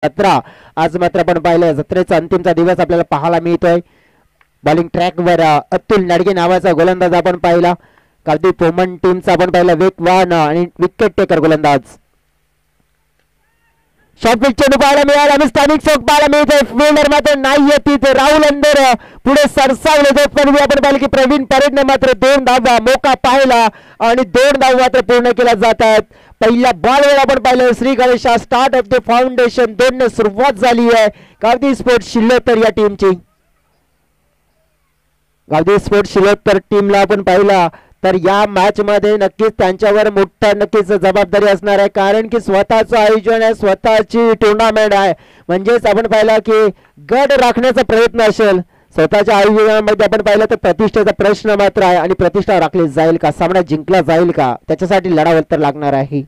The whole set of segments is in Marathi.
17 आज मात्र आपण पाहिलं जत्रेचा अंतिमचा दिवस आपल्याला पाहायला मिळतोय. बॉलिंग ट्रॅकवर अतुल नडगे नावाचा गोलंदाज आपण पाहिला. कार्तिक पोमन टीमचा आपण पाहिला वेगवान आणि विकेट टेकर गोलंदाज. शॉर्ट पिच चेंडू पाहायला मिळाला आणि स्थानिक चौक पाहायला मिळते. फिल्डर मात्र नाही तिथे राहुल अंदर पुढे सरसावले जात पण आपण पाहिलं की प्रवीण परेडने मात्र 2 धावा मोका पाहिला आणि 2 धावा मात्र पूर्ण केल्या जातात. पहिल्या बॉलवर आपण पाहिलं Shri Ganesh start of the foundation 2 ने सुरुवात झाली आहे गावदी स्पोर्ट्स शिल्लोत्तर या टीमची. गावदी स्पोर्ट्स शिल्लोत्तर टीमला आपण पाहिला तर या मॅच मध्ये नक्कीच त्यांच्यावर मोठा नक्कीच जबाबदारी असणार आहे कारण की स्वतःचं आयोजन आहे स्वतःची टुर्नामेंट आहे. म्हणजेच आपण पाहिला की गड राखण्याचा प्रयत्न असेल स्वतःच्या आयोजनामध्ये आपण पाहिलं तर प्रतिष्ठेचा प्रश्न मात्र आहे आणि प्रतिष्ठा राखली जाईल का सामना जिंकला जाईल का त्याच्यासाठी लढावं तर लागणार आहे.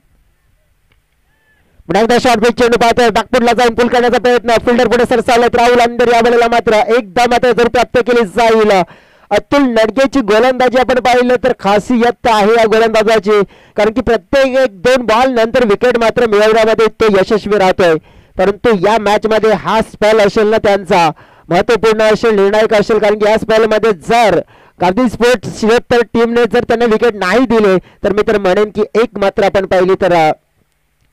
पुन्हा एकदा शॉर्ट पिच चेंडू पाहतोय बॅकफुटला जाऊन पुल करण्याचा प्रयत्न फिल्डर पुढे सरसावलेत राहुल अंदर या वेळेला मात्र एकदा मात्र जर प्राप्त केली जाईल. अतुल नडगेची गोलंदाजी आपण पाहिलं तर खासियत आहे या गोलंदाजाची कारण की प्रत्येक 1-2 बॉल नंतर विकेट मात्र मिळवण्यामध्ये तो यशस्वी राहतोय. परंतु या मॅच मध्ये हा स्पेल असेल ना त्यांचा महत्वपूर्ण असेल निर्णायक असेल कारण की या स्पेल मध्ये जर गावदी स्पोर्ट्स शिल्लोत्तर टीमने जर त्यांना विकेट नाही दिले तर मी तर म्हणेन की एक मात्र आपण पाहिली तर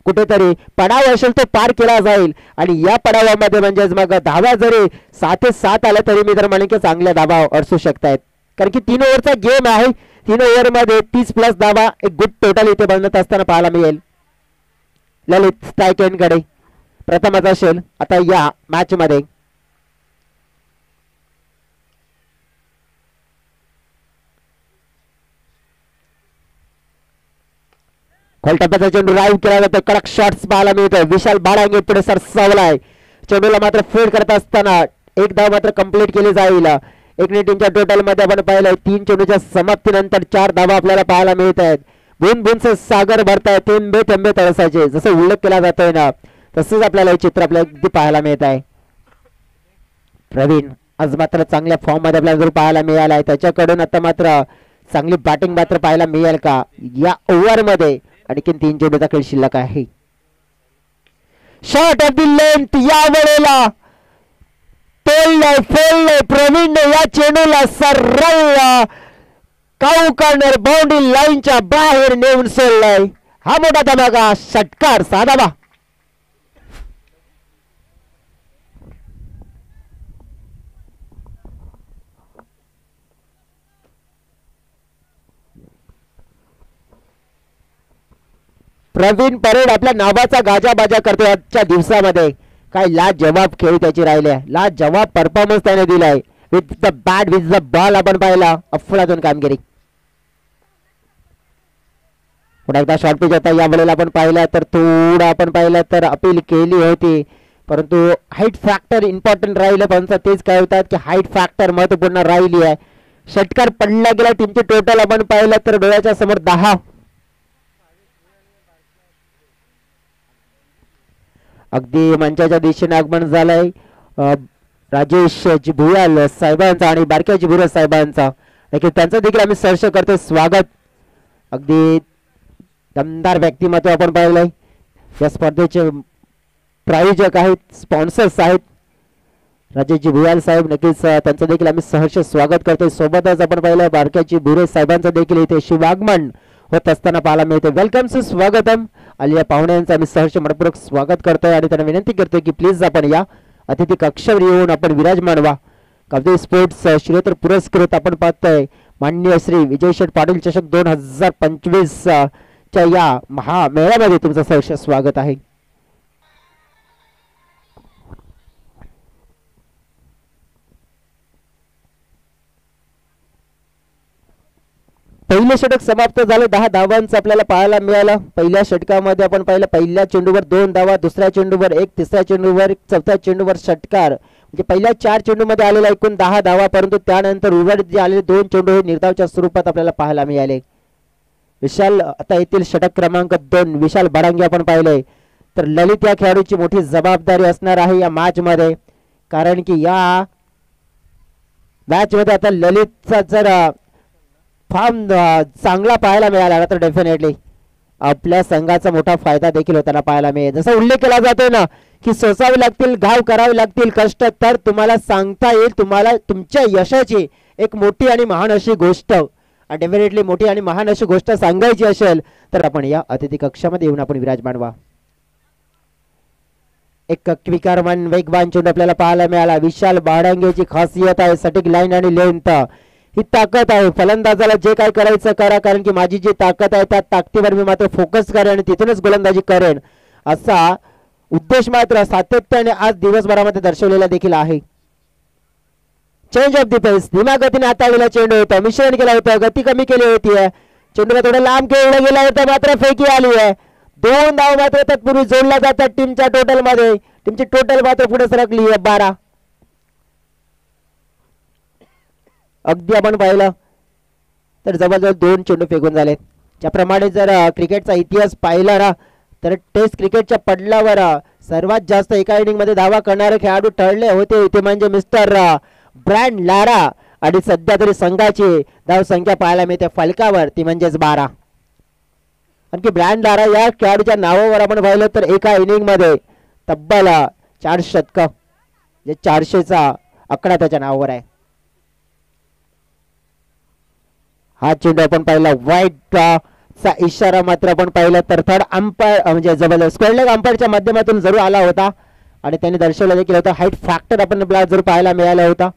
कुठेतरी पडाव असेल तो पार केला जाईल आणि या पडावामध्ये म्हणजेच मग धावा जरी 7-7 आला तरी मी तर म्हणेन की चांगल्या धावा असू शकतायत कारण की 3 ओव्हरचा गेम आहे. 3 ओव्हर मध्ये 30+ धावा एक गुड टोटल इथे बनत असताना पाहायला मिळेल. ललित स्ट्राईक एंडकडे प्रथमच असेल आता या मॅच मध्ये. खोलटप्प्याचा चेंडू राईव्ह केला जातो कडक शॉट्स पाहायला मिळतोय. विशाल बाळांगे पुढे सरसावलाय चेंडूला मात्र फीड करत असताना एक धाव मात्र कंप्लीट केली जाईल. एक टीमच्या टोटल मध्ये आपण पाहिलंय 3 चेंडूच्या समाप्तीनंतर 4 धावा आपल्याला पाहायला मिळत आहेत. बुन बुनचे सागर भरताय थेंबे थेंबे तळसाचे जसं उल्लेख केला जातोय ना तसंच आपल्याला हे चित्र आपल्याला अगदी पाहायला मिळत आहे. प्रवीण आज मात्र चांगल्या फॉर्म मध्ये आपल्याला जर पाहायला मिळाला आहे त्याच्याकडून आता मात्र चांगली बॅटिंग मात्र पाहायला मिळेल का या ओव्हर मध्ये. आणखीन 3 चेंडूचा खेळ शिल्लक आहे. शॉट ऑफ द लेंथ या वेळेला फोललंय प्रवीणने या चेंडूला सरळ काऊ कॉर्नर बाउंड्री लाईनच्या बाहेर नेऊन सोडलाय. हा मोठा धमाका षटकार साधावा. प्रवीण परेड आपल्या नावाचा गाजाबाजा करतो आजच्या दिवसामध्ये. काय लाजवाब खेळ त्याची राहिले लाजवाब परफॉर्मन्स त्याने दिलाय. With the bat with the ball आपण पाहिला अफलातून कामगिरी. पुन्हा एकदा शॉर्ट पिच होता या वेळेला आपण पाहिला तर थोडं आपण पाहिलं तर अपील केली होती परंतु हाईट फॅक्टर इम्पॉर्टंट राहिलं पण तेच काय होतात की हाईट फॅक्टर महत्वपूर्ण राहिली आहे. षटकार पडला गेला टीमचे टोटल आपण पाहिलं तर डोळ्याच्या समोर 10. अगदी मंचाच्या दिशेने आगमन झालंय राजेश भुयाल साहेबांचा आणि बारक्याजी भुरे साहेबांचा त्यांचं देखील आम्ही सहर्ष करतोय स्वागत. अगदी दमदार व्यक्तिमत्व आपण पाहिलंय. या स्पर्धेचे प्रायोजक आहेत स्पॉन्सर्स आहेत राजेशजी भुयाल साहेब नक्कीच त्यांचं देखील आम्ही सहर्ष स्वागत करतोय. सोबतच आपण पाहिलं बारक्याजी भुरे साहेबांचं देखील इथे शुभागमन होत असताना पाहायला मिळते. वेलकम सु स्वागतम आलेल्या पाहुण्यांचं आम्ही सहर्ष मनपूर्वक स्वागत करतोय आणि त्यांना विनंती करतोय की प्लीज आपण या अतिथी कक्षावर येऊन आपण विराजमान व्हा. गावदी स्पोर्ट्स शिल्लोत्तर पुरस्कृत आपण पाहतोय माननीय श्री विजय शेठ पाटील चषक 2025 च्या या महामेळ्यामध्ये तुमचं सहर्ष स्वागत आहे. पहिले षटक समाप्त झाले 10 धावांचं आपल्याला पाहायला मिळालं. पहिल्या षटकामध्ये आपण पाहिलं पहिल्या चेंडूवर 2 धावा दुसऱ्या चेंडूवर 1 तिसऱ्या चेंडूवर 1 चौथ्या चेंडूवर षटकार म्हणजे पहिल्या 4 चेंडूमध्ये आलेला एकूण 10 धावा परंतु त्यानंतर उर्वरित जे आलेले 2 चेंडू हे निर्धावच्या स्वरूपात आपल्याला पाहायला मिळाले. विशाल आता येथील षटक क्रमांक 2 विशाल बडांगे आपण पाहिले तर ललित या खेळाडूची मोठी जबाबदारी असणार आहे या मॅच मध्ये कारण की या मॅच मध्ये आता ललितचा जर फॉर्म चांगला पाहायला मिळाला तर डेफिनेटली आपल्या संघाचा मोठा फायदा देखील होताना पाहायला मिळेल. जसा उल्लेख केला जातो ना की सोसावे लागतील, घाव करावे लागतील, कष्ट, तर तुम्हाला सांगता येईल तुम्हाला तुमच्या यशाची एक मोठी आणि महान अशी गोष्ट, डेफिनेटली मोठी आणि महान अशी गोष्ट सांगायची असेल तर आपण या अतिथी कक्षामध्ये येऊन आपण विराजमान व्हा. एक क्विकरमन वेगवान चेंडू आपल्याला पाहायला मिळाला. विशाल बाडांगेची खासियत आहे सटीक लाईन आणि लेंथ, ही ताकद आहे. फलंदाजाला जे काय करायचं करा, कारण की माझी जी ताकद आहे त्या ताकदीवर मी मात्र फोकस करेन आणि तिथूनच गोलंदाजी करेन, असा उद्देश मात्र सातत्याने आज दिवसभरामध्ये दर्शवलेला देखील आहे. चेंज ऑफ द पेस, धीम्या गतीने हाताळलेला चेंडू होता, मिश्रण केला होता, गती कमी केली होती. चेंडूला थोडा लांब खेळला गेला होता, मात्र फेकी आली आहे. 2 धाव मात्र तत्पूर्वी जोडल्या जातात टीमच्या टोटल मध्ये. टीमची टोटल मात्र पुढे सरकली आहे 12. अगदी आपण पाहिलं तर जवळजवळ 2 चेंडू फेकून झालेत. ज्याप्रमाणे जर क्रिकेटचा इतिहास पाहिला ना तर टेस्ट क्रिकेटच्या पडल्यावर सर्वात जास्त एका इनिंग मध्ये धावा करणारे खेळाडू ठरले होते ते म्हणजे मिस्टर ब्रॅड लारा, आणि सध्या तरी संघाची धाव संख्या पाहायला मिळते फलकावर, ती म्हणजेच 12. आणखी ब्रॅड लारा या खेळाडूच्या नावावर आपण पाहिलं तर एका इनिंग मध्ये तब्बल 4 शतक, जे 400चा आकडा त्याच्या नावावर आहे. हा चेंडू आपण पाहिला वाईट चा इशारा मात्र आपण पाहिला तर थर्ड अंपायर म्हणजे जबरदस्त स्क्वेअर लेग अंपायरच्या माध्यमातून जरूर आला होता आणि त्यांनी दर्शवलं देखील होतं. हाईट फॅक्टर आपण जरूर पाहायला मिळाला होता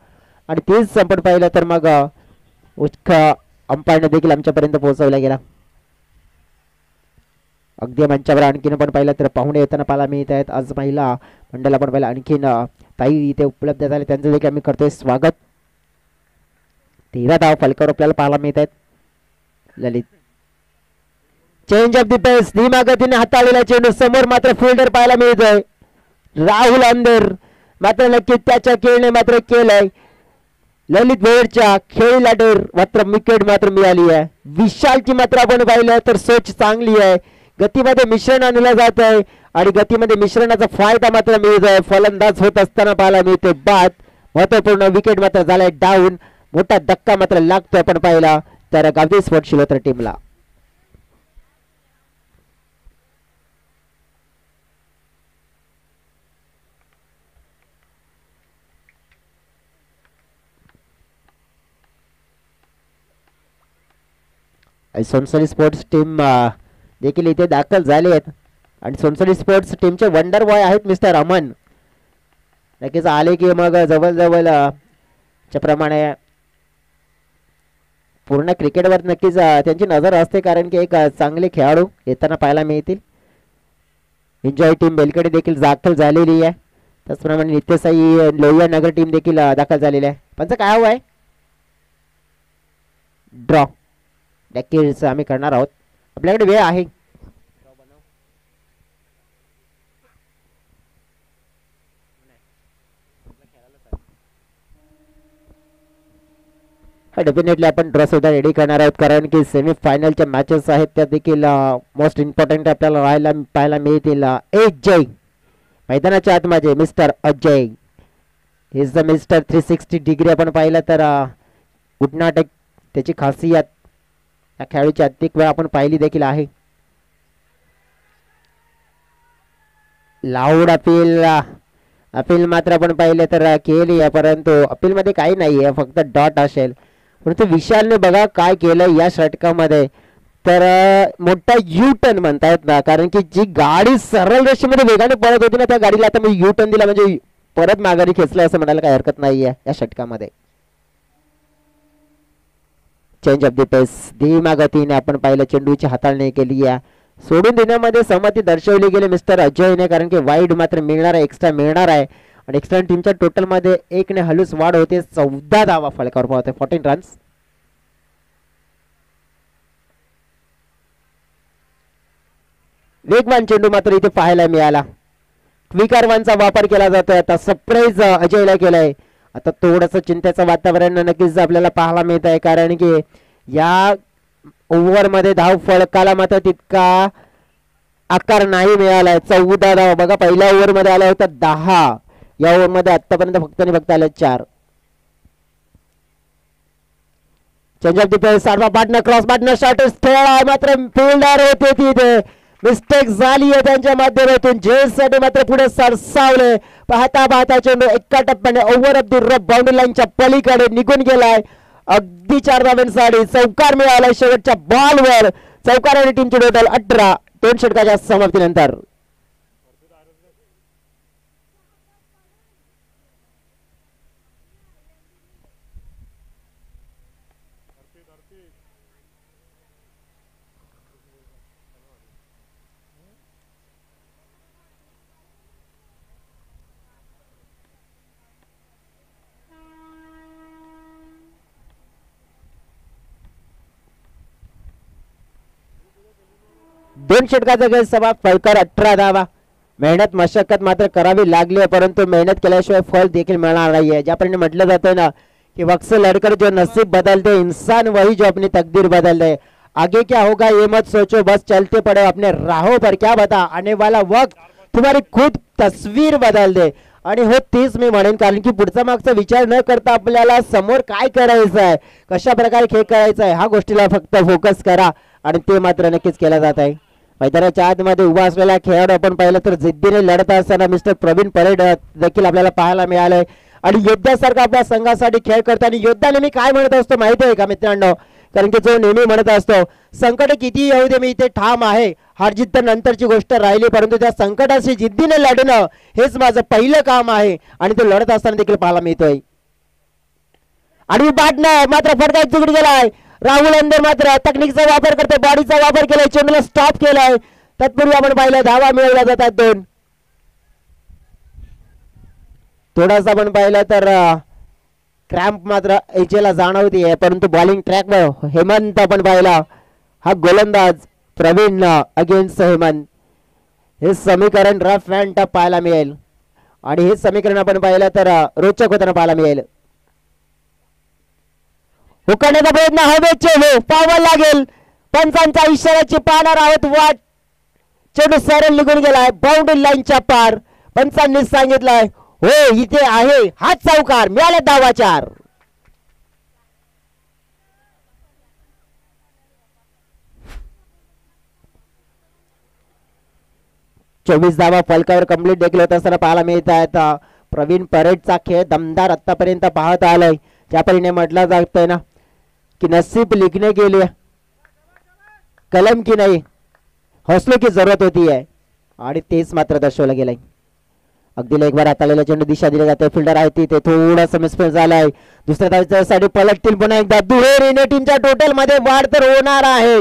आणि तेच आपण पाहिलं तर मग अंपायरने देखील आमच्यापर्यंत पोहोचवला गेला. अगदी मंचावर आणखीन आपण पाहिलं तर पाहुणे येताना पाहायला मिळत आहेत. आज महिला मंडळ आपण पाहिलं आणखीन ताई इथे उपलब्ध झाले, त्यांचं देखील आम्ही करतोय स्वागत. 13 धाव फलकावर आपल्याला पाहायला मिळत आहेत. ललित चेंज ऑफ द पेस, धीम्या गतीने हाताळलेला चेंडू, समोर मात्र फिल्डर पाहायला मिळतोय राहुल अंदर, मात्र नक्की त्याच्या खेळणे मात्र केलंय. ललित भोईरच्या खेळीला डेर मात्र विकेट मात्र मिळाली आहे. विशालची मात्र आपण पाहिलं तर सोच चांगली आहे, गतीमध्ये मिश्रण आणलं जात आहे आणि गतीमध्ये मिश्रणाचा फायदा मात्र मिळतोय. फलंदाज होत असताना पाहायला मिळते बाद, महत्वपूर्ण विकेट मात्र झालाय डाऊन. मोठा धक्का मात्र लागतोय आपण पाहिला तर गावदेवी स्पोर्ट्स शिलोत्र टीमला. सोनसरी स्पोर्ट्स टीम देखील इथे दाखल झाले आहेत आणि सोनसरी स्पोर्ट्स टीमचे वंडर बॉय आहेत मिस्टर अमन. नक्कीच आले की मग जवळजवळ प्रमाणे पूर्ण क्रिकेटवर नक्कीच त्यांची नजर असते, कारण की एक चांगले खेळाडू येताना पाहायला मिळतील. एन्जॉय टीम बेलकडे देखील दाखल झालेली आहे, त्याचप्रमाणे नित्यसाई लोहिया नगर टीम देखील दाखल झालेली आहे. पण काय हवं आहे ड्रॉ नक्कीच आम्ही करणार आहोत, आपल्याकडे वेळ आहे. डेफिनेटली आपण ड्रॉ सुद्धा रेडी करणार आहोत, कारण की सेमी फायनलच्या मॅचेस आहेत त्या देखील मोस्ट इम्पॉर्टंट आपल्याला पाहायला मिळतील. अजय मैदानाच्या आतमध्ये mister Ajay is the mister 360 degree आपण पाहिलं तर उठनाटक त्याची खासियत या खेळाडूची अनेक वेळा आपण पाहिली देखील आहे. लाऊड अपील मात्र आपण पाहिले तर केली आहे, परंतु अपील मध्ये काही नाही आहे, फक्त डॉट असेल. परंतु विशालने बघा काय केलं या षटकामध्ये, तर मोठा यू टर्न म्हणतायत ना, कारण की जी गाडी सरळ रेषेमध्ये वेगाने पळत होती ना त्या गाडीला आता मी यू टर्न दिला, म्हणजे परत माघारी खेचलं असं म्हणायला काही हरकत नाहीये या षटकामध्ये. चेंज ऑफ द पेस, धीम्या गतीने आपण पाहिलं चेंडूची हाताळणी केली आहे. सोडून देण्यामध्ये सहमती दर्शवली गेली मिस्टर अजयने, कारण की वाईड मात्र मिळणार आहे, एक्स्ट्रा मिळणार आहे आणि एक्स्ट्रा टीमच्या टोटल मध्ये 1 ने हलूस वाढ होते. 14 धावा फलकावर पाहते, 14 रन्स. वेगवान चेंडू मात्र इथे पाहायला मिळाला. क्विकर वनचा वापर केला जातोय, आता सरप्राईज अजयला केलाय. आता थोडंसं चिंतेचं वातावरण नक्कीच आपल्याला पाहायला मिळत आहे, कारण की या ओव्हर मध्ये धाव फलकाला मात्र तितका आकार नाही मिळालाय. 14 धाव बघा, पहिल्या ओव्हर मध्ये आला होता 10, या ओव्हर मध्ये आतापर्यंत फक्त आले 4. चेंज ऑफ द पेस साडवा पार्टनर क्रॉस पार्टनर शॉट खेळा मात्र फिल्डर होते तिथे मिस्टेक झाली आहे त्यांच्या माध्यमातून जेसाठी मात्र पुढे सरसावले पाहता पाहता चेंडू एका टप्प्याने over of the rough boundary लाईनच्या पलीकडे निघून गेलाय अगदी 4 धावांसाठी चौकार मिळालाय शेवटच्या बॉलवर चौकार आणि टीमची टोटल 18 2 षटकाच्या समाप्तीनंतर दोन षटकाचा खेळ समाप्त फलकर 18 धावा मेहनत मशक्कत मात्र करावी लागली परंतु मेहनत केल्याशिवाय फल देखील मिळणार नाहीये ज्याप्रमाणे म्हटलं जातं ना कि वक्त लड़कर जो नसीब बदलते इंसान वही जो अपनी तकदीर बदल दे आगे क्या होगा ये मत सोचो बस चलते पड़ो अपने राहों पर क्या बता आने वाला वक्त तुम्हारी खुद तस्वीर बदल दे आणि हो तेच मी म्हणेन कारण की पुढचा मागचा विचार न करता आपल्याला समोर काय करायचं आहे कशा प्रकारे खेळ करायचा आहे ह्या गोष्टीला फक्त फोकस करा आणि ते मात्र नक्कीच केलं जात आहे मैदानाच्या आतमध्ये उभा असलेला खेळाडू आपण पाहिलं तर जिद्दीने लढत असताना मिस्टर प्रवीण परेड देखील आपल्याला पाहायला मिळालंय आणि योद्ध्यासारखा आपल्या संघासाठी खेळ करताना योद्धा नेहमी काय म्हणत असतो माहिती आहे का मित्रांनो कारण की जो नेहमी म्हणत असतो संकट किती येऊ दे मी इथे ठाम आहे हार जिद्द नंतरची गोष्ट राहिली परंतु त्या संकटाशी जिद्दीने लढणं हेच माझं पहिलं काम आहे आणि ते लढत असताना देखील पाहायला मिळतोय आणि पार्टनर मात्र फडका तिकड गेलाय राहुल अंदर मात्र तकनीकचा वापर करते बॉडीचा वापर केलाय चेंडूला स्टॉप केलाय तत्पूर्वी आपण पाहिलं धावा मिळवल्या जातात 2 थोडासा आपण पाहिलं तर क्रॅम्प मात्र एचेला जाणवतीये परंतु बॉलिंग ट्रॅकवर हेमंत आपण पाहिला हा गोलंदाज प्रवीण अगेन्स्ट हेमंत हे समीकरण रफ अँड टफ पाहायला मिळेल आणि हे समीकरण आपण पाहिलं तर रोचक होताना पाहायला मिळेल हुकण्याचा प्रयत्न हवेत चेंडू पावर लागेल पंचांचा इशाऱ्याची पाहणार आहोत वाट चेंडू सरळ निघून गेलाय बाउंड्री लाईनच्या पार पंचांनी सांगितलंय हो इथे आहे हाच चौकार मिळाले धावा 4 24 धावा फलकावर कंप्लीट देखील होत असताना पाहायला मिळत आहेत प्रवीण परेडचा खेळ दमदार आतापर्यंत पाहत आलाय त्यापरीने म्हटलं जातंय ना कि नसीब लिखने के लिए कलम की नहीं हौसले की जरूरत होती है आणि तेच मात्र दर्शवलं गेलंय अगदी एक बार हाताळलेला चेंडू दिशा दिली जाते फिल्डर आहे तिथे थोडासा मिसफिट झालाय दुसऱ्या धावेसाठी पलटतील पुन्हा एकदा दुहेरीने टीमच्या टोटल मध्ये वाढ तर होणार आहे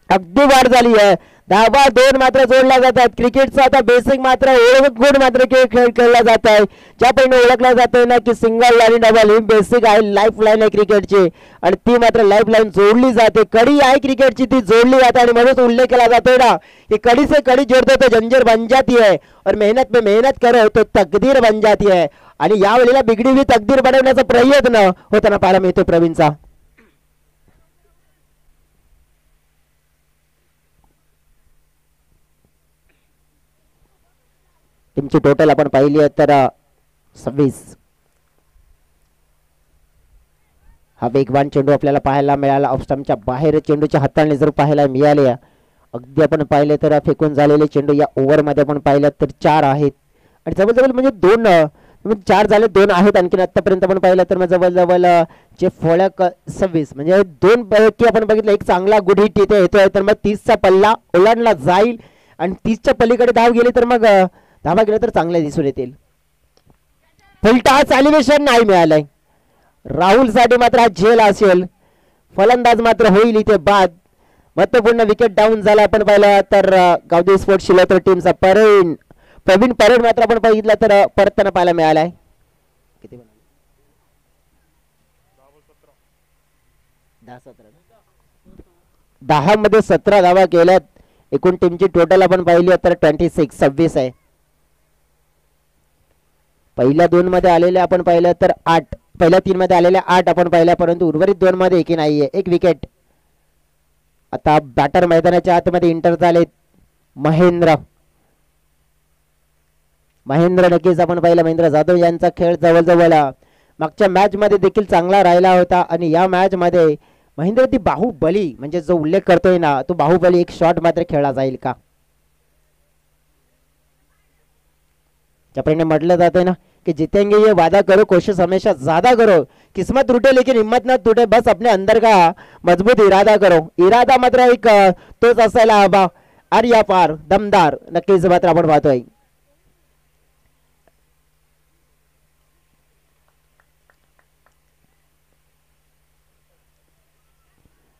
अगदी वाढ झाली आहे धावा 2 मात्र जोडल्या जातात क्रिकेटचा आता बेसिक मात्र ओळखून मात्र खेळ खेळला जात आहे ज्यापैकी ओळखला जातोय ना की सिंगल आणि डबल ही बेसिक आहे लाईफ लाईन आहे क्रिकेटची आणि ती मात्र लाईफ लाईन जोडली जाते कडी आहे क्रिकेटची ती जोडली जाते आणि म्हणून उल्लेख केला जातोय ना की कड़ी से कड़ी जोड़ते तो जंजीर बन जाती है और मेहनत में मेहनत करो तो तकदीर बन जाती है आणि यावेळेला बिगडी हुई तकदीर बनवण्याचा प्रयत्न होताना पाहायला मिळतो प्रवीणचा टीमची टोटल आपण पाहिली आहे तर 26 हा वेगवान चेंडू आपल्याला पाहायला मिळाला ऑफ स्टंपच्या बाहेर चेंडूच्या हाताने जर पाहायला मिळाले अगदी आपण पाहिले तर फेकून झालेले चेंडू या ओव्हर मध्ये आपण पाहिलं तर 4 आहेत आणि जवळजवळ म्हणजे 2 4 झाले 2 आहेत आणखी आतापर्यंत आपण पाहिलं तर मग जवळजवळ जे फळक 26 म्हणजे 2 पैकी आपण बघितलं एक चांगला गुड हिट इथे येतोय तर मग 30 चा पल्ला ओलांडला जाईल आणि 30 च्या पलीकडे धाव गेली तर मग धावा गेला तर चांगले दिसून येतील फुलटॉस एलिव्हेशन नाही मिळालंय राहुल साठी मात्र हा झेल असेल फलंदाज मात्र होईल इथे बाद महत्वपूर्ण विकेट डाऊन झाला आपण पाहिलं तर गावदेवी स्पोर्ट्स शिलोत्र टीमचा प्रवीण परेड मात्र आपण बघितलं तर परतताना पाहायला मिळालाय किती 10 मध्ये 17 धावा केल्यात एकूण टीमची टोटल आपण पाहिली तर 26 आहे पहिल्या 2 मध्ये आलेले आपण पाहिलं तर 8 पहिल्या 3 मध्ये आलेल्या 8 आपण पाहिल्या परंतु उर्वरित 2 मध्ये एकही नाहीये एक विकेट आता बॅटर मैदानाच्या आतमध्ये इंटर झालेत महेंद्र नक्कीच आपण पाहिलं महेंद्र जाधव यांचा खेळ जवळजवळ मागच्या मॅच मध्ये देखील चांगला राहिला होता आणि या मॅच मध्ये महेंद्र दी बाहुबली म्हणजे जो उल्लेख करतोय ना तो बाहुबली एक शॉट मात्र खेळला जाईल का. ज्याप्रमाणे म्हटलं जातंय ना कि जीतेंगे ये वादा करो कोशिश हमेशा ज्यादा करो किस्मत टूटे लेकिन हिम्मत ना टूटे बस अपने अंदर का मजबूत इरादा करो. इरादा मात्र एक तोच असायला हवा. आर्या पार दमदार नक्कीच मात्र आपण पाहतोय.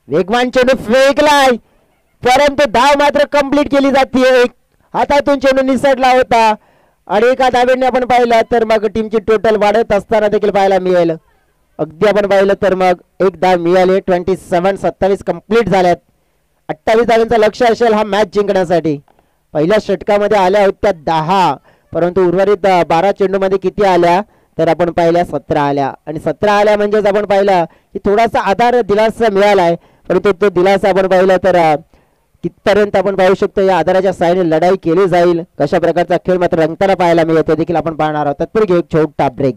वेगवान चेंडू फेकलाय परंतु धाव मात्र कंप्लीट केली जाते. हातातून चेंडू निसटला होता आणि एका धावेने आपण पाहिलं तर मग टीमची टोटल वाढत असताना देखील पाहायला मिळेल. अगदी आपण पाहिलं तर मग एक धाव मिळाले. 27 कंप्लीट झाल्यात. 28 धावांचं लक्ष असेल हा मॅच जिंकण्यासाठी. पहिल्या षटकामध्ये आल्या होत्या 10 परंतु उर्वरित 12 चेंडूमध्ये किती आल्या तर आपण पाहिल्या 17 आल्या आणि 17 आल्या म्हणजेच आपण पाहिलं की थोडासा आधार दिलासा मिळालाय परंतु तो दिलासा आपण पाहिलं तर कितपर्यंत आपण पाहू शकतो या आधाराच्या साहाय्याने लढाई केली जाईल. कशा प्रकारचा खेळ मात्र रंगताना पाहायला मिळतो देखील आपण पाहणार आहोत. तत्पूर्वी एक छोटा ब्रेक.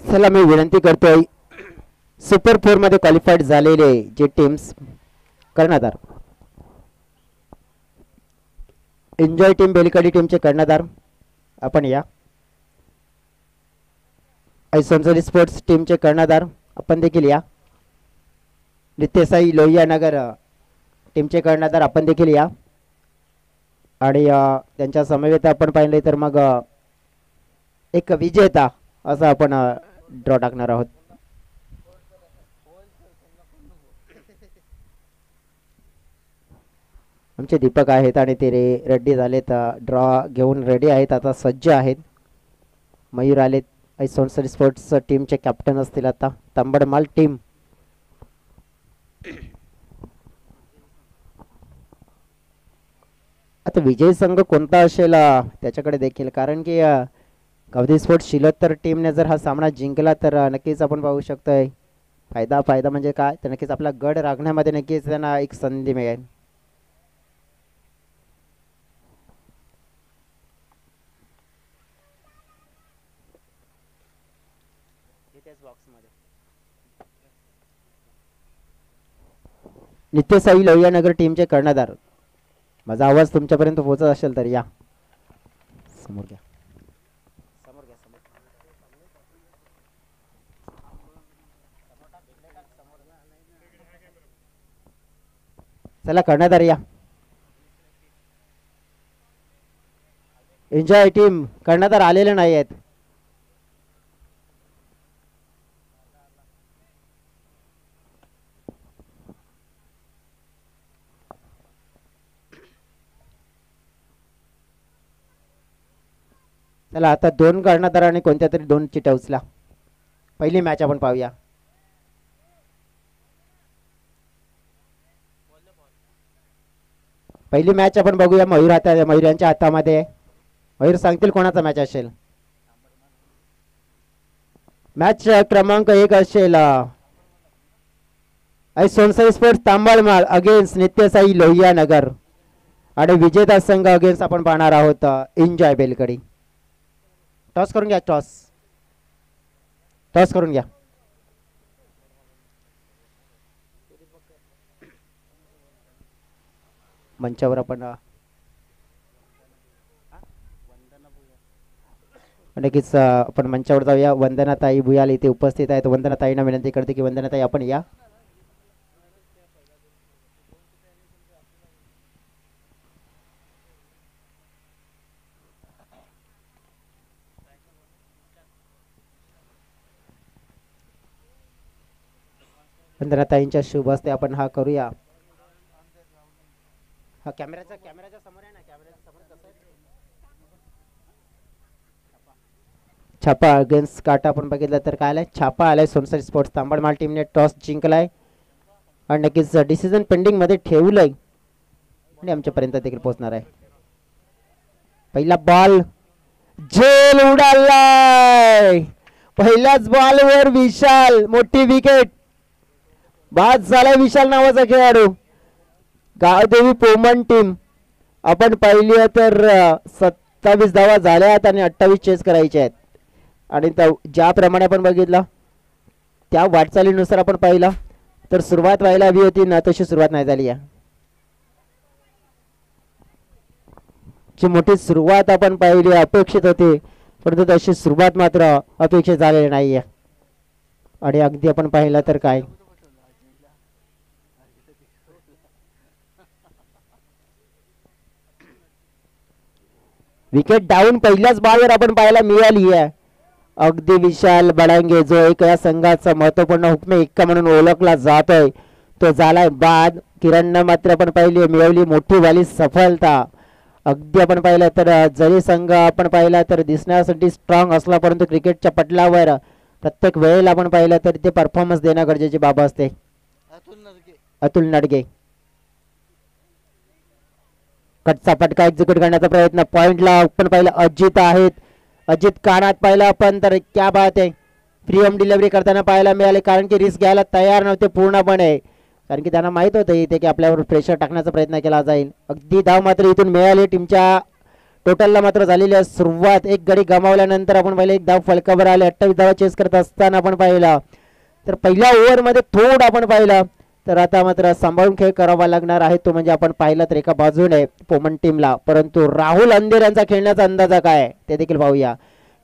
चला मी विनंती करतोय सुपर 4 मध्ये क्वालिफाईड झालेले जे टीम्स कर्णधार एन्जॉय टीम बेलकडी टीमचे कर्णधार आपण या. ऐसोनसरी स्पोर्ट्स टीमचे कर्णधार आपण देखील या. नित्यसाई लोहिया नगर टीमचे कर्णधार आपण देखील या. आणि त्यांच्या समवेत आपण पाहिले तर मग एक विजेता असं आपण ड्रॉ टाकणार आहोत. आमचे दीपक आहेत आणि ते रेड्डी झालेत ड्रॉ घेऊन रेडी आहेत आता सज्ज आहेत. मयूर आलेत ऐसोनसरी स्पोर्ट्स टीमचे कॅप्टन असतील आता. तांबडमाल टीम आता विजय संघ कोणता असेल त्याच्याकडे देखील कारण की कवदी स्पोर्ट्स शिलोत्तर टीमने जर हा सामना जिंकला तर नक्कीच आपण पाहू शकतोय फायदा म्हणजे काय तर नक्कीच आपला गड राखण्यामध्ये नक्कीच त्यांना एक संधी मिळेल. नित्यसाई लोहिया नगर टीमचे कर्णधार माझा आवाज तुमच्यापर्यंत पोहोचत असेल तर या समोर घ्या. चला कर्णधार या. एन्जॉय टीम कर्णधार आलेले नाही आहेत. चला आता 2 कर्णधारांनी कोणत्या तरी 2 चिठ्ठ्या उचला. पहिली मॅच आपण पाहूया. पहिली मॅच आपण बघूया. मयूर यांच्या हातामध्ये. मयूर सांगतील कोणाचा मॅच असेल. मॅच क्रमांक 1 असेल ऐसोनसरी स्पोर्ट्स तांबडमाल अगेन्स्ट नित्यसाई लोहिया नगर. आणि विजेता संघ अगेन्स्ट आपण पाहणार आहोत एन्जॉय बेलकडी. टॉस करून घ्या, टॉस करून घ्या. मंचावर आपण नक्कीच आपण मंचावर जाऊया. वंदनाताई भुयाल इथे उपस्थित आहेत. वंदनाताईंना विनंती करते की वंदनाताई आपण या. वंदनाताईंच्या शुभ हस्ते आपण हा करूया. हा कॅमेराच्या समोर आहे ना, कॅमेराच्या समोर कसं आहे छापा अगेन्स्ट काटा आपण बघितलं तर काय आलाय, छापा आलाय. सोनसरी स्पोर्ट्स तांबडमाल टीमने टॉस जिंकलाय आणि नक्कीच डिसिजन पेंडिंग मध्ये ठेवलंय आणि आमच्यापर्यंत देखील पोहोचणार आहे. पहिला बॉल झेल उडालाय. पहिल्याच बॉलवर विशाल, मोठी विकेट. बाद झालाय विशाल नावाचा खेळाडू. गावदेवी पोमन टीम आपण पाहिली तर 27 धावा झाल्यात आणि 28 चेस करायचे आहेत. आणि ज्याप्रमाणे आपण बघितलं त्या वाटचालीनुसार आपण पाहिलं तर सुरुवात व्हायला हवी होती ना, तशी सुरुवात नाही झाली आहे. जी मोठी सुरुवात आपण पाहिली अपेक्षित होती, परंतु तशी सुरुवात मात्र अपेक्षित झालेली नाहीये. आणि अगदी आपण पाहिलं तर काय विकेट डाऊन पहिल्याच बॉलवर आपण पाहायला मिळाली आहे. अगदी विशाल बडांगे जो एक या संघाचा महत्वपूर्ण हुकमे एक्का म्हणून ओळखला जातोय तो झालाय बाद. किरणनं मात्र आपण पाहिली मिळवली मोठी वाली सफलता. अगदी आपण पाहिलं तर जरी संघ आपण पाहिला तर दिसण्यासाठी स्ट्रॉंग असला, परंतु क्रिकेटच्या पटलावर प्रत्येक वेळेला आपण पाहिलं तर ते परफॉर्मन्स देणं गरजेची बाब असते. अतुल नडगे कटचा फटका एक्झिक्यूट करण्याचा प्रयत्न. पॉइंटला आपण पाहिलं अजित आहेत. अजित कानात पाहिलं आपण तर क्या बात आहे. फ्री होम डिलिव्हरी करताना पाहायला मिळाले, कारण की रिस्क घ्यायला तयार नव्हते पूर्णपणे, कारण की त्यांना माहित होतं इथे की आपल्यावर प्रेशर टाकण्याचा प्रयत्न केला जाईल. अगदी धाव मात्र इथून मिळाली. टीमच्या टोटलला मात्र झालेली आहे सुरुवात. एक गडी गमावल्यानंतर आपण पाहिलं एक धाव फलकावर आले. 28 धावा चेस करत असताना आपण पाहिलं तर पहिल्या ओव्हरमध्ये थोडं आपण पाहिलं तर आता मात्र सांभाळून खेळ करावा लागणार आहे. तो म्हणजे आपण पाहिलं तर एका बाजूने पोमन टीमला, परंतु राहुल अंधेर यांचा खेळण्याचा अंदाजा काय ते देखील पाहूया.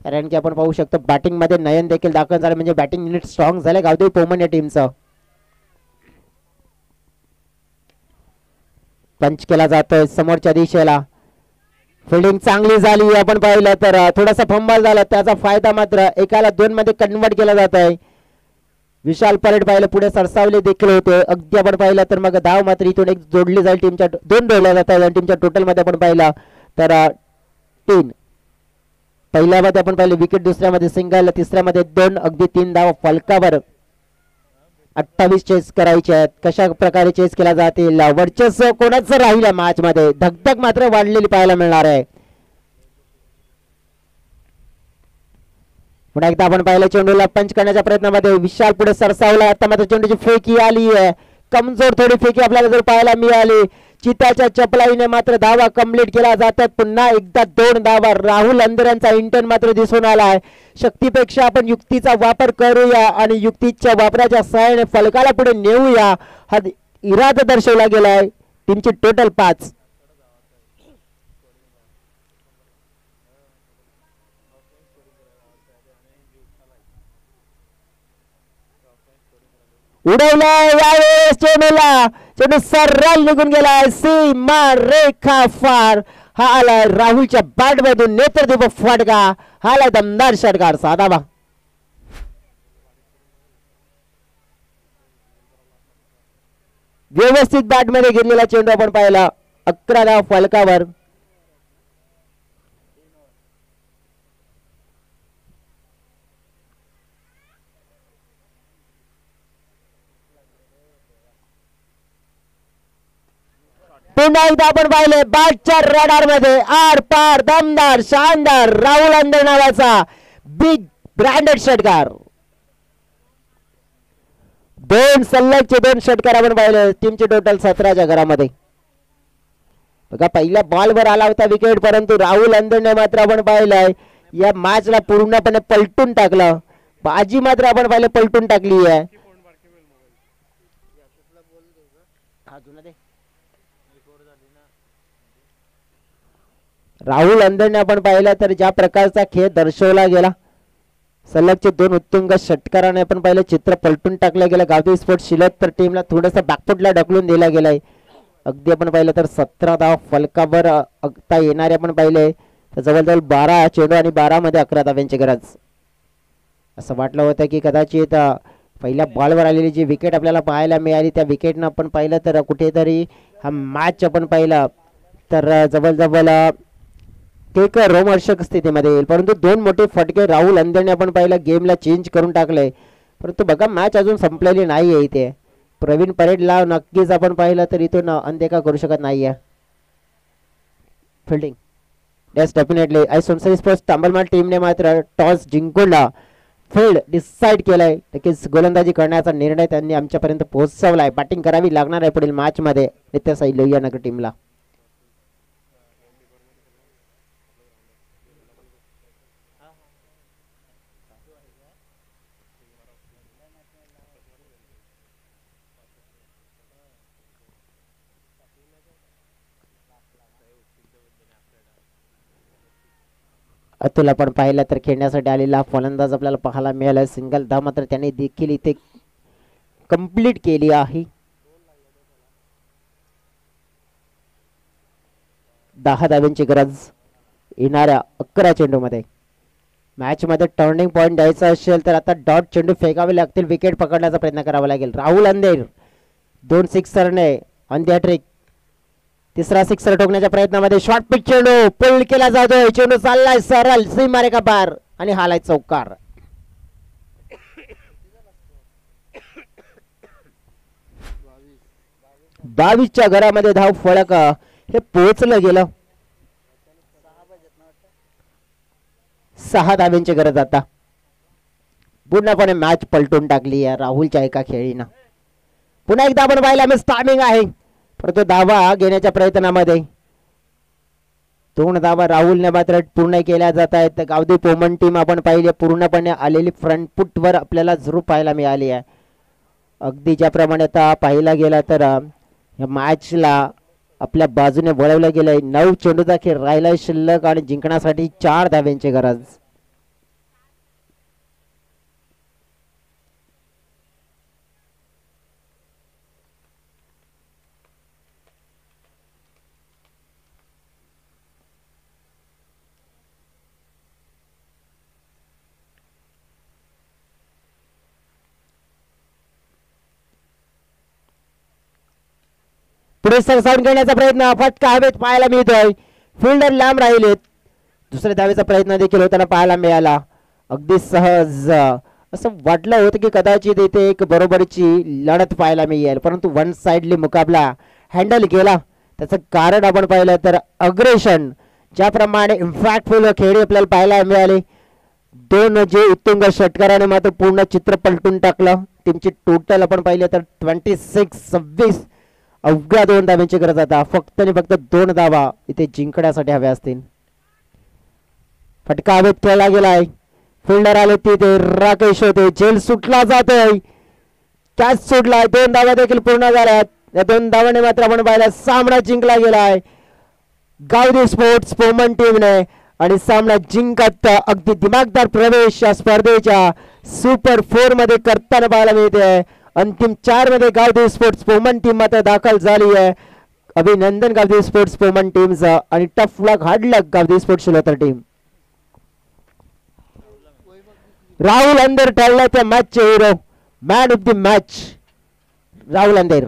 कारण की आपण पाहू शकतो बॅटिंग मध्ये नयन देखील दाखल झाले, म्हणजे बॅटिंग युनिट स्ट्रॉंग झाले गावदेवी पोमन या टीमचं. पंच केला जातोय समोरच्या दिशेला. फिल्डिंग चांगली झाली आपण पाहिलं तर थोडासा फंबल झाला, त्याचा फायदा मात्र एकाला 2 मध्ये कन्वर्ट केला जात आहे. विशाल परेड पाहिलं पुढे सरसावले देखील होते. अगदी आपण पाहिलं तर मग धाव मात्र इथून एक जोडली जाईल. टीमच्या 2 जोडल्या जात आहेत. टीमच्या टोटल मध्ये आपण पाहिलं तर 3. पहिल्यामध्ये आपण पाहिलं विकेट, दुसऱ्यामध्ये सिंगल, तिसऱ्यामध्ये 2. अगदी 3 धाव फलकावर. 28 चेस करायचे आहेत. कशा प्रकारे चेस केला जातील, वर्चस्व कोणाचं राहील या मॅच मध्ये, धगधग मात्र वाढलेली पाहायला मिळणार आहे. पुन्हा एकदा आपण पाहिलं चेंडूला पंच करण्याच्या प्रयत्नामध्ये विशाल पुढे सरसावला. आता मात्र चेंडूची फेकी आली आहे, कमजोर थोडी फेकी आपल्याला जर पाहायला मिळाली. चिताच्या चपलाईने मात्र धावा कंप्लीट केला जातात. पुन्हा एकदा 2 धावा. राहुल अंधेरांचा इंटर्न मात्र दिसून आला आहे. शक्तीपेक्षा आपण युक्तीचा वापर करूया आणि युक्तीच्या वापराच्या सहाय्याने फलकाला पुढे नेऊया हा इरादा दर्शवला गेलाय. टीमची टोटल 5. उडवलाय यावेळेस चेंडूला, चेंडू सरळ निघून गेलाय. सीमा रेखा फार हा आलाय राहुलच्या बॅट मधून. नेत्रदीप फटका हा आलाय दमदार षटकार. साधा बा व्यवस्थित बॅट मध्ये घेतलेला चेंडू आपण पाहिला. 11 धाव फलकावर. पुन्हा एकदा आपण पाहिले बॅटच्या रडार मध्ये आर पार दमदार शानदार राहुल अंधेर नावाचा बिग ब्रँडेड षटकार. 2 सलगचे 2 षटकार आपण पाहिले. टीमचे टोटल 17च्या घरामध्ये. बघा पहिल्या बॉलवर आला होता विकेट, परंतु राहुल अंदरने मात्र आपण पाहिलंय या मॅचला पूर्णपणे पलटून टाकलं. बाजी मात्र आपण पाहिलं पलटून टाकली आहे. राहुल अंदरने आपण पाहिलं तर ज्या प्रकारचा खेळ दर्शवला गेला, सलगचे 2 उत्तुंग षटकाराने आपण पाहिलं चित्र पलटून टाकलं गेलं. गावदेवी स्पोर्ट्स शिलद तर टीमला थोडंसं बॅकफुटला ढकलून दिला गेलाय. अगदी आपण पाहिलं तर 17 धाव फलकावर आता येणारे आपण पाहिले तर जवळजवळ 12 चेंडू आणि 12 मध्ये 11 धाव्यांची गरज. असं वाटलं होतं की कदाचित पहिल्या बॉलवर आलेली जी विकेट आपल्याला पाहायला मिळाली त्या विकेटनं आपण पाहिलं तर कुठेतरी हा मॅच आपण पाहिला तर जवळजवळ एक रोमहर्षक स्थितीमध्ये येईल, परंतु 2 मोठे फटके राहुल अंदरने आपण पाहिलं गेमला चेंज करून टाकलंय. परंतु बघा मॅच अजून संपलेली नाही आहे. इथे प्रवीण परेडला नक्कीच आपण पाहिलं तर इथून अनदेखा करू शकत नाहीये. Fielding yes definitely I Sonsari sports Tambalmal टीमने मात्र टॉस जिंकून फील्ड डिसाइड केलाय. नक्कीच गोलंदाजी करण्याचा निर्णय त्यांनी आमच्यापर्यंत पोहोचवलाय. बॅटिंग करावी लागणार आहे पुढील मॅच मध्ये नित्यसाई लोहियानगर टीमला. अतुल आपण पाहिलं तर खेळण्यासाठी आलेला फलंदाज आपल्याला पाहायला मिळाला. सिंगल धाव मात्र त्याने देखील इथे कंप्लीट केली आहे. 10 धाव्यांची गरज येणाऱ्या 11 चेंडूमध्ये. मॅच मध्ये टर्निंग पॉइंट द्यायचा असेल तर आता डॉट चेंडू फेकावे लागतील. विकेट पकडण्याचा प्रयत्न करावा लागेल. राहुल अंधेर 2 सिक्सरने ऑन द ट्रिक. तिसरा सिक्सर ठोकण्याच्या प्रयत्नामध्ये शॉर्ट पिच चेंडू पुल केला जातोय. चेंडू चाललाय सरळ सीमारेखा पार आणि हालाय चौकार. बावीसच्या घरामध्ये धाव फळक हे पोहोचलं गेलं. 6 धाव्यांची गरज आता. पूर्णपणे मॅच पलटून टाकली आहे राहुलच्या एका खेळीनं. पुन्हा एकदा आपण पाहिलं मिस टायमिंग आहे, परंतु धावा घेण्याच्या प्रयत्नामध्ये 2 धावा राहुलने मात्र पूर्ण केल्या जात आहेत. गावदेवी पोमन टीम आपण पाहिली पूर्णपणे आलेली फ्रंट फुट वर आपल्याला जरूर पाहायला मिळाली आहे. अगदी ज्याप्रमाणे आता पाहिला गेला तर या मॅचला आपल्या बाजूने वळवलं गेलंय. 9 चेंडूचा खेळ राहिलाय शिल्लक आणि जिंकण्यासाठी 4 धाव्यांची गरज. पुढे सरसावून घेण्याचा प्रयत्न फटका हवेत पाहायला मिळतोय. फिल्डर लांब राहिलेत. दुसऱ्या धावेचा प्रयत्न देखील होताना पाहायला मिळाला. अगदी सहज असं वाटलं होतं की कदाचित इथे एक बरोबरीची लढत पाहायला मिळेल, परंतु वन साइडली मुकाबला हँडल केला. त्याचं कारण आपण पाहिलं तर अग्रेशन ज्याप्रमाणे इम्पॅक्टफुल खेळी आपल्याला पाहायला मिळाले. 2 जे उत्तुंग षटकाराने मात्र पूर्ण चित्र पलटून टाकलं. टीमची टोटल आपण पाहिलं तर 26-26 अवघ्या 2 धाव्यांची गरज आता. फक्त आणि फक्त 2 धावा इथे जिंकण्यासाठी हव्या असतील. फटका हवेत खेळला गेलाय. फिल्डर आले तिथे राकेश होते. झेल सुटला जातोय. कॅच सुटलाय. 2 धावा देखील पूर्ण झाल्यात. या 2 धावाने मात्र आपण पाहिला सामना जिंकला गेलाय गावदेवी स्पोर्ट्स पोमन टीमने. आणि सामना जिंकत अगदी दिमागदार प्रवेश या स्पर्धेच्या सुपर 4 मध्ये करताना पाहायला मिळते. अंतिम 4 मध्ये गावदेवी स्पोर्ट्स पोमन टीम मात्र दाखल झाली आहे. अभिनंदन गावदेवी स्पोर्ट्स पोमन टीमचं. आणि tough luck hard luck Gavdevi sports Shilotar team. Rahul Andher ठरला त्या मॅचचे hero. Man of the match Rahul अंधेर.